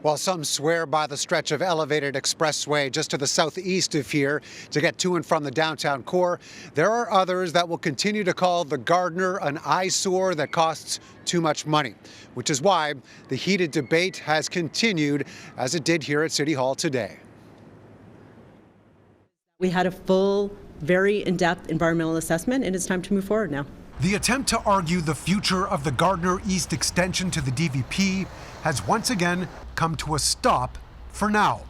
While some swear by the stretch of elevated expressway just to the southeast of here to get to and from the downtown core, there are others that will continue to call the Gardiner an eyesore that costs too much money, which is why the heated debate has continued as it did here at City Hall today. We had a full, very in-depth environmental assessment, and it's time to move forward now. The attempt to argue the future of the Gardiner East extension to the DVP has once again come to a stop for now,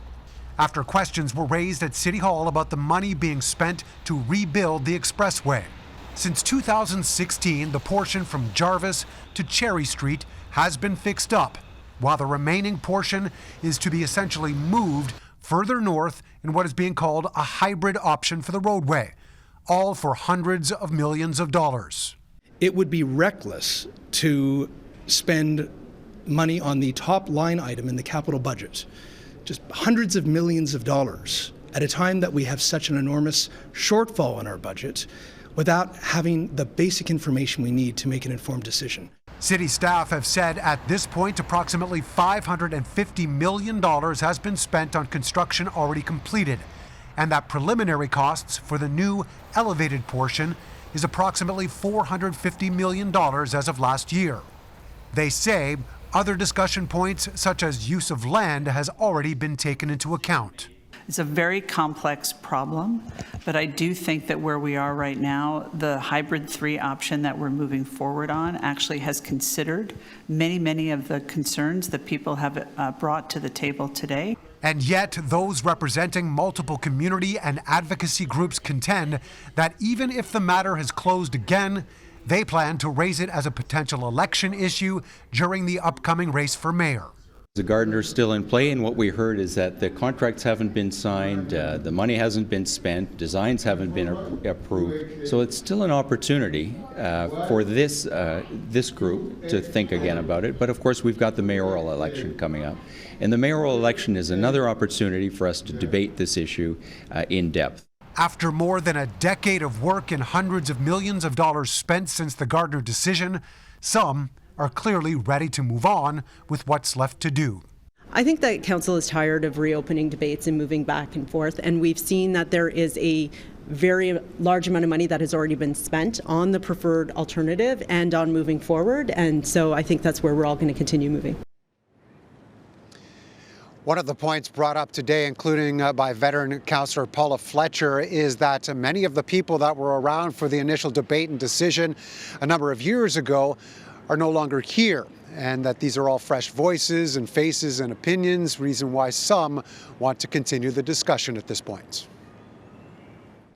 after questions were raised at City Hall about the money being spent to rebuild the expressway. Since 2016, the portion from Jarvis to Cherry Street has been fixed up, while the remaining portion is to be essentially moved further north in what is being called a hybrid option for the roadway, all for hundreds of millions of dollars. It would be reckless to spend money on the top line item in the capital budget, just hundreds of millions of dollars, at a time that we have such an enormous shortfall in our budget, without having the basic information we need to make an informed decision. City staff have said at this point approximately $550 million has been spent on construction already completed, and that preliminary costs for the new elevated portion is approximately $450 million as of last year. They say other discussion points, such as use of land, has already been taken into account. It's a very complex problem, but I do think that where we are right now, the hybrid 3 option that we're moving forward on actually has considered many of the concerns that people have brought to the table today. And yet, those representing multiple community and advocacy groups contend that even if the matter has closed again, they plan to raise it as a potential election issue during the upcoming race for mayor. The Gardiner's still in play, and what we heard is that the contracts haven't been signed, the money hasn't been spent, designs haven't been approved. So it's still an opportunity for this group to think again about it. But of course, we've got the mayoral election coming up. And the mayoral election is another opportunity for us to debate this issue in depth. After more than a decade of work and hundreds of millions of dollars spent since the Gardiner decision, some are clearly ready to move on with what's left to do. I think that council is tired of reopening debates and moving back and forth, and we've seen that there is a very large amount of money that has already been spent on the preferred alternative and on moving forward, and so I think that's where we're all going to continue moving. One of the points brought up today, including by veteran councillor Paula Fletcher, is that many of the people that were around for the initial debate and decision a number of years ago are no longer here, and that these are all fresh voices and faces and opinions, reason why some want to continue the discussion at this point.